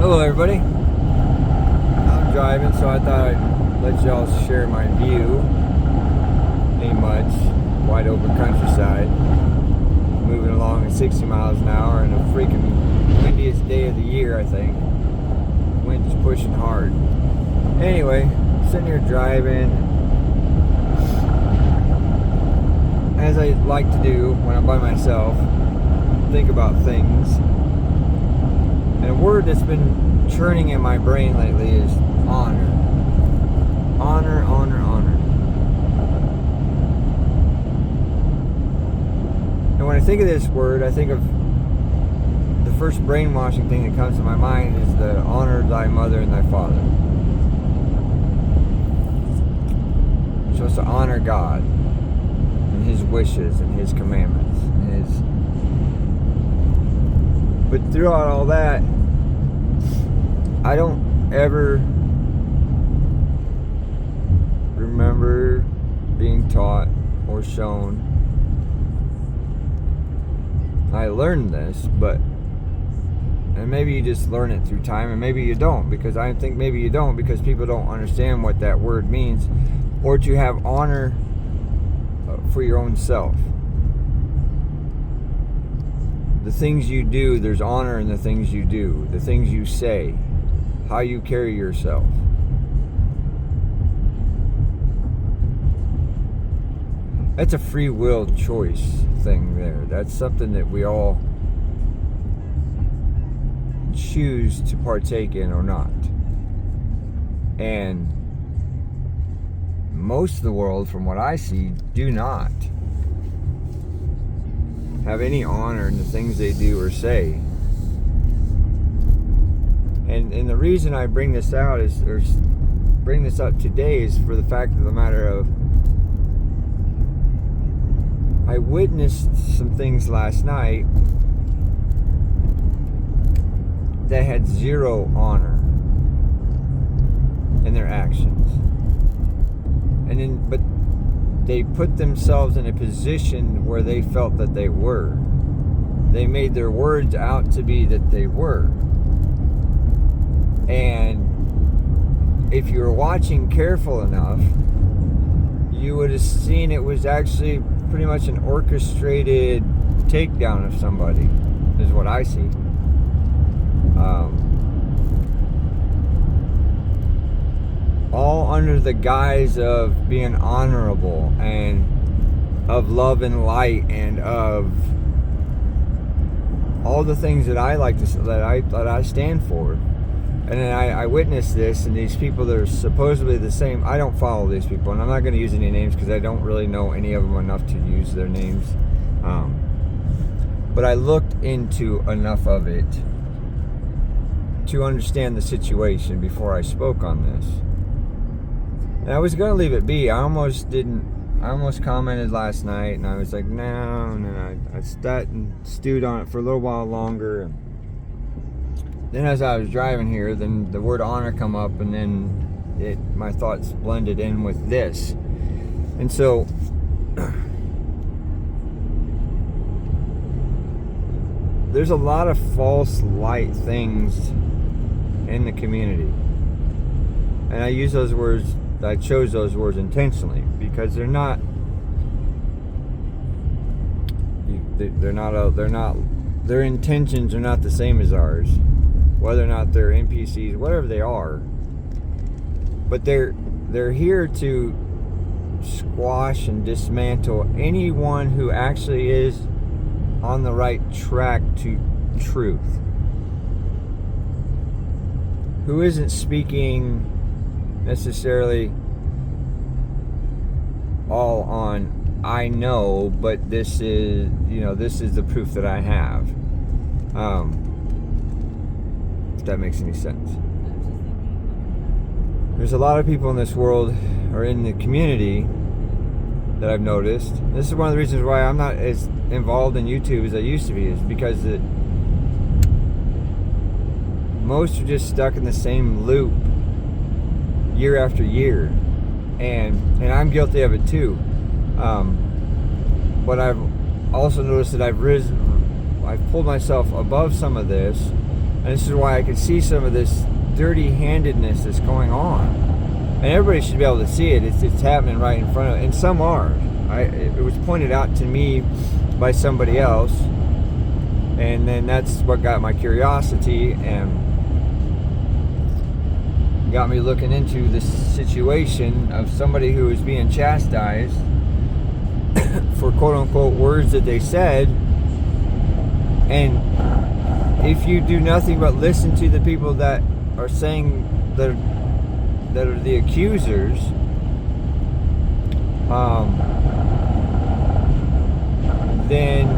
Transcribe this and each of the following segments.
Hello everybody. I'm driving, so I thought I'd let y'all share my view. Ain't much. Wide open countryside. Moving along at 60 miles an hour in a freaking windiest day of the year, I think. Wind's pushing hard. Anyway, sitting here driving. As I like to do when I'm by myself, think about things. And a word that's been churning in my brain lately is honor. Honor, honor, honor. And when I think of this word, I think of the first brainwashing thing that comes to my mind is the honor thy mother and thy father. You're supposed to honor God and His wishes and His commandments. But throughout all that, I don't ever remember being taught or shown. I learned this, and maybe you just learn it through time, and maybe you don't, because I think maybe you don't, because people don't understand what that word means, or to have honor for your own self. The things you do, there's honor in the things you do, the things you say, how you carry yourself. That's a free will choice thing there. That's something that we all choose to partake in or not. And most of the world, from what I see, do not have any honor in the things they do or say. And the reason I bring this out bring this up today is for the fact of the matter of I witnessed some things last night that had zero honor in their actions. But they put themselves in a position where they felt that they were. They made their words out to be that they were. And if you were watching careful enough, you would have seen it was actually pretty much an orchestrated takedown of somebody, is what I see. All under the guise of being honorable and of love and light and of all the things that I like to that I stand for. And then I witnessed this, and these people that are supposedly the same. I don't follow these people, and I'm not going to use any names because I don't really know any of them enough to use their names. But I looked into enough of it to understand the situation before I spoke on this. And I was going to leave it be. I almost commented last night, and I was like, no. I sat and stewed on it for a little while longer. Then as I was driving here, then the word honor come up, and then my thoughts blended in with this. And so there's a lot of false light things in the community. And I use those words, I chose those words intentionally because their intentions are not the same as ours. Whether or not they're NPCs, whatever they are, but they're here to squash and dismantle anyone who actually is on the right track to truth, who isn't speaking necessarily all on I know, but this is the proof that I have. That makes any sense. There's a lot of people in this world or in the community that I've noticed. This is one of the reasons why I'm not as involved in YouTube as I used to be, is because most are just stuck in the same loop year after year, and I'm guilty of it too. But I've also noticed that I've pulled myself above some of this, And this is why I could see some of this dirty-handedness that's going on. And everybody should be able to see it. It's happening right in front of it. And some are. It was pointed out to me by somebody else. And then that's what got my curiosity and got me looking into this situation of somebody who is being chastised for quote-unquote words that they said. And if you do nothing but listen to the people that are saying that are the accusers, then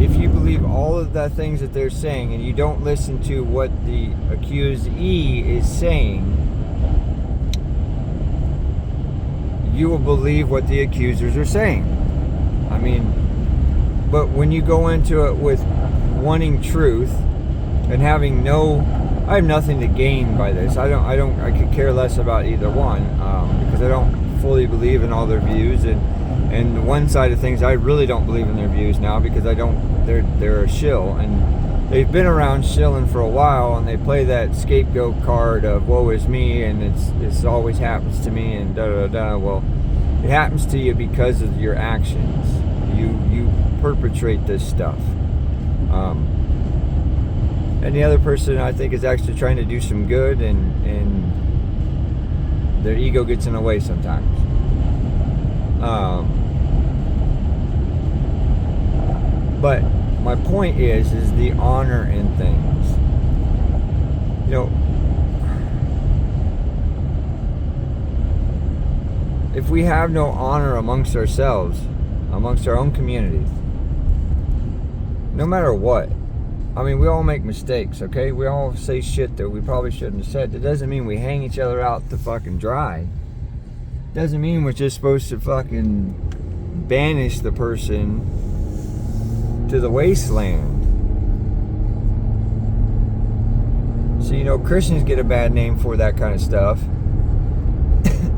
if you believe all of the things that they're saying and you don't listen to what the accusee is saying, you will believe what the accusers are saying. I mean, but when you go into it with wanting truth and having I have nothing to gain by this. I could care less about either one, because I don't fully believe in all their views, and one side of things, I really don't believe in their views now because they're a shill, and they've been around shilling for a while, and they play that scapegoat card of woe is me, and it's always happens to me, and da-da-da. Well, it happens to you because of your actions. You perpetrate this stuff. And the other person, I think, is actually trying to do some good, and their ego gets in the way sometimes. But my point is the honor in things. You know, if we have no honor amongst ourselves, amongst our own community, no matter what, I mean, we all make mistakes, okay? We all say shit that we probably shouldn't have said. That doesn't mean we hang each other out to fucking dry. Doesn't mean we're just supposed to fucking banish the person to the wasteland. So, you know, Christians get a bad name for that kind of stuff.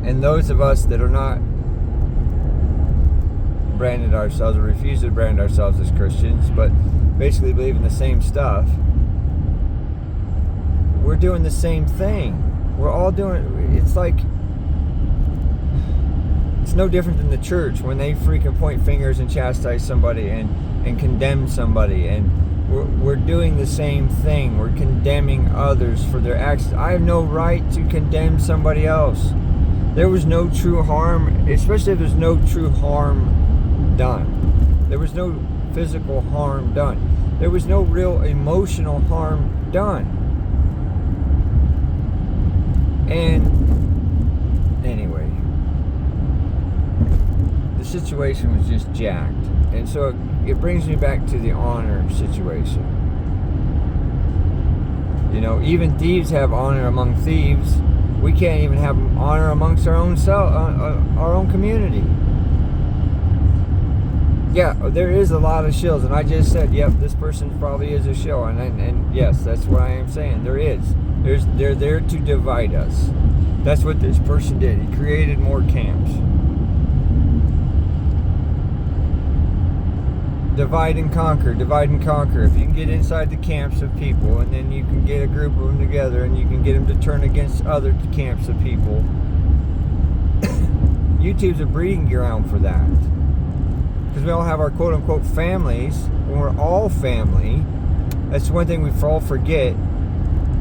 And those of us that are not branded ourselves or refuse to brand ourselves as Christians, but basically believe in the same stuff, we're doing the same thing. We're all doing, it's like, it's no different than the church when they freaking point fingers and chastise somebody and condemn somebody, and we're doing the same thing. We're condemning others for their actions. I have no right to condemn somebody else. There was no true harm, especially if there's no true harm done. There was no physical harm done. There was no real emotional harm done. And anyway, the situation was just jacked. And so it brings me back to the honor situation. You know, even thieves have honor among thieves. We can't even have honor amongst our own community. Yeah, there is a lot of shills, and I just said, yep, this person probably is a shill, and yes, that's what I am saying. There is. They're there to divide us. That's what this person did. He created more camps. Divide and conquer, divide and conquer. If you can get inside the camps of people, and then you can get a group of them together, and you can get them to turn against other camps of people. YouTube's a breeding ground for that. Because we all have our quote-unquote families. When we're all family, that's one thing we all forget.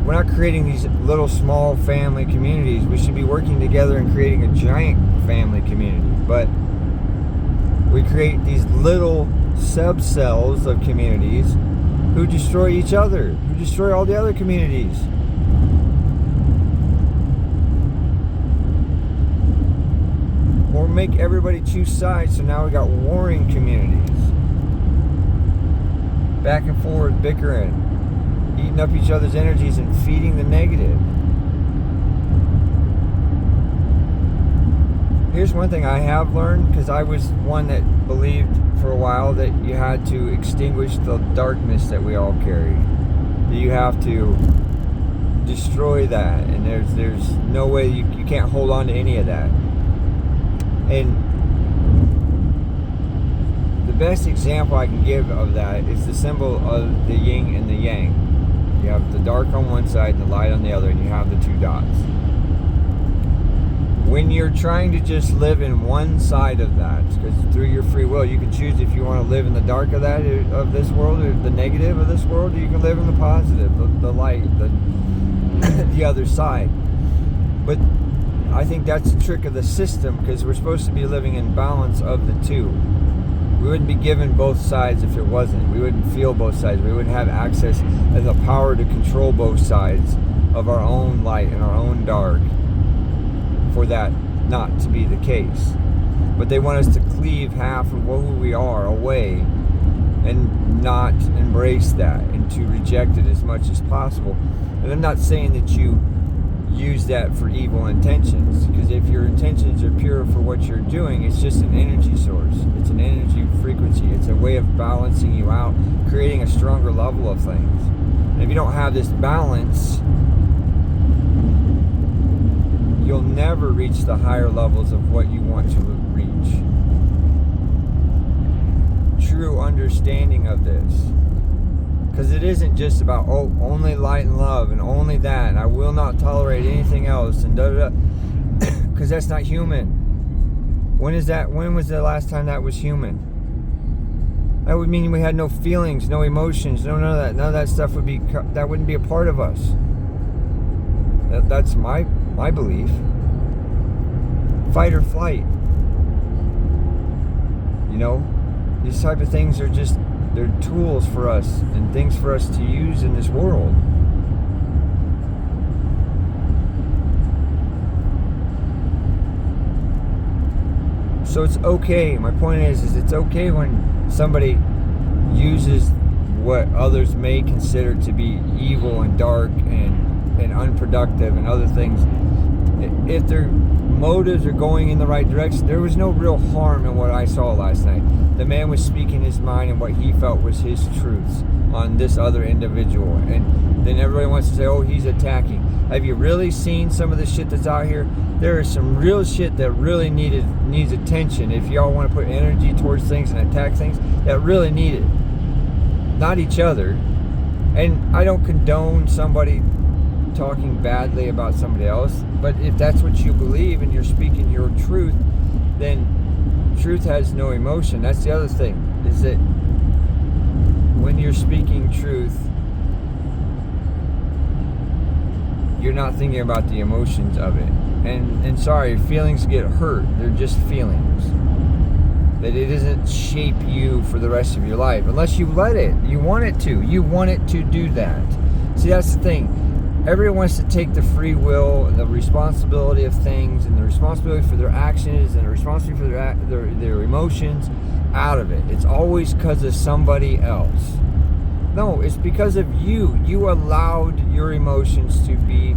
We're not creating these little small family communities. We should be working together and creating a giant family community. But we create these little sub-cells of communities who destroy each other, who destroy all the other communities. Or make everybody choose sides, so now we got warring communities. Back and forth, bickering, eating up each other's energies and feeding the negative. Here's one thing I have learned, because I was one that believed for a while that you had to extinguish the darkness that we all carry. That you have to destroy that, and there's no way you can't hold on to any of that. And the best example I can give of that is the symbol of the yin and the yang. You have the dark on one side and the light on the other, and you have the two dots. When you're trying to just live in one side of that, because through your free will, you can choose if you want to live in the dark of that, of this world, or the negative of this world, or you can live in the positive, the light, the other side. But I think that's the trick of the system, because we're supposed to be living in balance of the two. We wouldn't be given both sides if it wasn't. We wouldn't feel both sides. We wouldn't have access and the power to control both sides of our own light and our own dark, for that not to be the case. But they want us to cleave half of who we are away and not embrace that, and to reject it as much as possible. And I'm not saying that you use that for evil intentions, because if your intentions are pure for what you're doing, it's just an energy source. It's an energy frequency. It's a way of balancing you out, creating a stronger level of things. And if you don't have this balance, you'll never reach the higher levels of what you want to reach. True understanding of this. Because it isn't just about, oh, only light and love and only that, and I will not tolerate anything else, and da da da. Because that's not human. When was the last time that was human? That would mean we had no feelings, no emotions, none of that. None of that stuff wouldn't be a part of us. That's my belief. Fight or flight. You know, these type of things are just, they're tools for us and things for us to use in this world. So it's okay. My point is it's okay when somebody uses what others may consider to be evil and dark and unproductive and other things. If their motives are going in the right direction, there was no real harm in what I saw last night. The man was speaking his mind and what he felt was his truths on this other individual. And then everybody wants to say, oh, he's attacking. Have you really seen some of the shit that's out here? There is some real shit that really needs attention. If y'all want to put energy towards things and attack things that really need it. Not each other. And I don't condone somebody talking badly about somebody else, but if that's what you believe and you're speaking your truth, then truth has no emotion. That's the other thing, is that when you're speaking truth, you're not thinking about the emotions of it. And sorry, feelings get hurt. They're just feelings. That it doesn't shape you for the rest of your life unless you let it. You want it to. You want it to do that. See, that's the thing. Everyone wants to take the free will and the responsibility of things and the responsibility for their actions and the responsibility for their emotions out of it. It's always because of somebody else. No, it's because of you. You allowed your emotions to be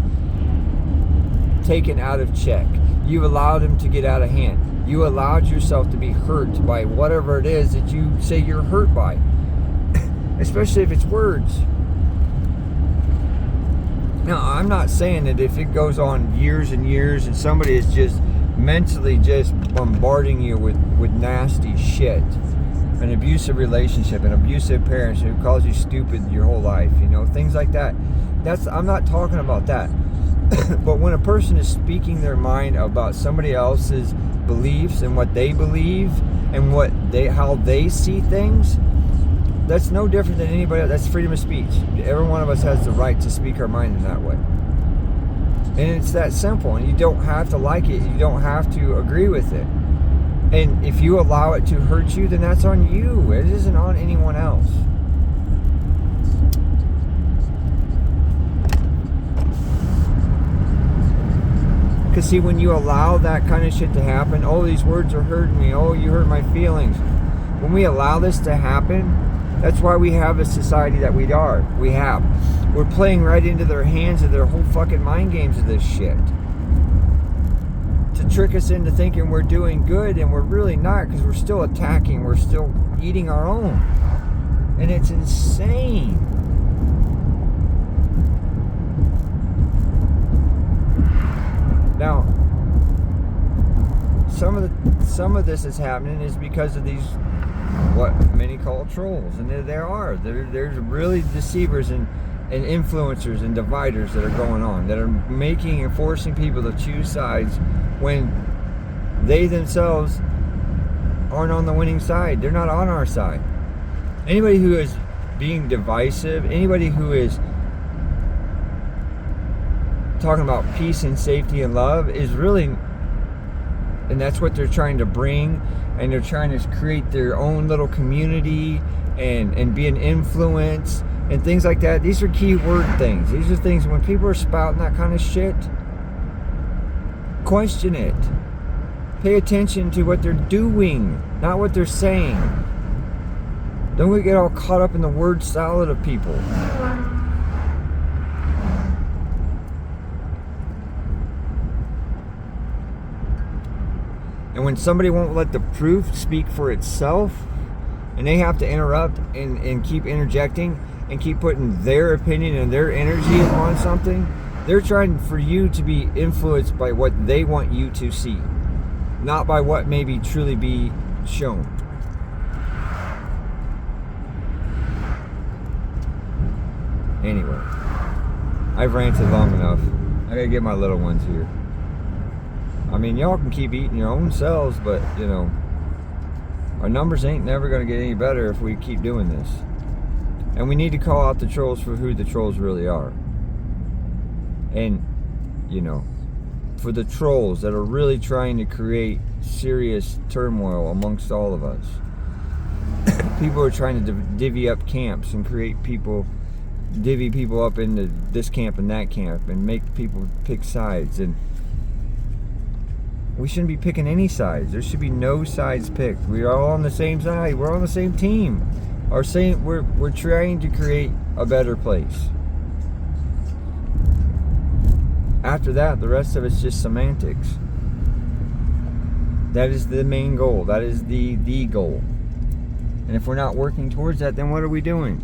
taken out of check. You allowed them to get out of hand. You allowed yourself to be hurt by whatever it is that you say you're hurt by. Especially if it's words. Now, I'm not saying that if it goes on years and years and somebody is just mentally just bombarding you with nasty shit, an abusive relationship, an abusive parents who calls you stupid your whole life, you know, things like that. I'm not talking about that. But when a person is speaking their mind about somebody else's beliefs and what they believe and how they see things, that's no different than anybody else. That's freedom of speech. Every one of us has the right to speak our mind in that way. And it's that simple. And you don't have to like it. You don't have to agree with it. And if you allow it to hurt you, then that's on you. It isn't on anyone else. Because see, when you allow that kind of shit to happen, oh, these words are hurting me. Oh, you hurt my feelings. When we allow this to happen, that's why we have a society that we have. We're playing right into their hands of their whole fucking mind games of this shit. To trick us into thinking we're doing good, and we're really not, because we're still attacking. We're still eating our own. And it's insane. Now, some of this is happening is because of these, what many call trolls, and there are. There's really deceivers, and and influencers and dividers that are going on, that are making and forcing people to choose sides when they themselves aren't on the winning side. They're not on our side. Anybody who is being divisive, anybody who is talking about peace and safety and love is really, and that's what they're trying to bring, and they're trying to create their own little community and be an influence and things like that. These are keyword things. These are things when people are spouting that kind of shit, question it. Pay attention to what they're doing, not what they're saying. Don't get all caught up in the word salad of people. And when somebody won't let the proof speak for itself, and they have to interrupt and keep interjecting and keep putting their opinion and their energy upon something, they're trying for you to be influenced by what they want you to see, not by what maybe truly be shown. Anyway, I've ranted long enough. I gotta get my little ones here. I mean, y'all can keep eating your own selves, but, you know, our numbers ain't never going to get any better if we keep doing this. And we need to call out the trolls for who the trolls really are. And, you know, for the trolls that are really trying to create serious turmoil amongst all of us. People are trying to divvy up camps and divvy people up into this camp and that camp and make people pick sides. And we shouldn't be picking any sides. There should be no sides picked. We are all on the same side. We're on the same team. We're trying to create a better place. After that, the rest of it's just semantics. That is the main goal. That is the goal. And if we're not working towards that, then what are we doing?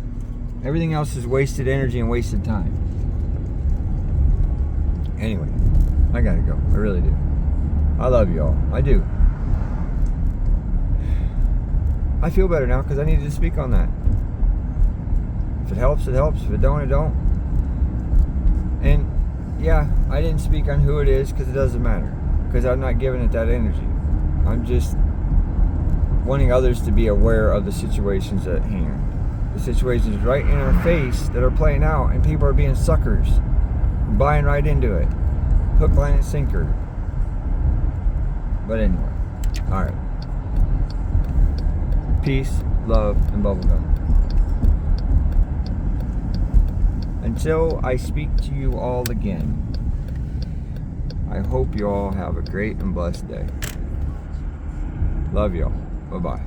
Everything else is wasted energy and wasted time. Anyway, I gotta go. I really do. I love you all. I do. I feel better now because I needed to speak on that. If it helps, it helps. If it don't, it don't. And yeah, I didn't speak on who it is because it doesn't matter. Because I'm not giving it that energy. I'm just wanting others to be aware of the situations at hand. The situations right in our face that are playing out, and people are being suckers, buying right into it. Hook, line, and sinker. But anyway, alright. Peace, love, and bubblegum. Until I speak to you all again, I hope you all have a great and blessed day. Love y'all. Bye-bye.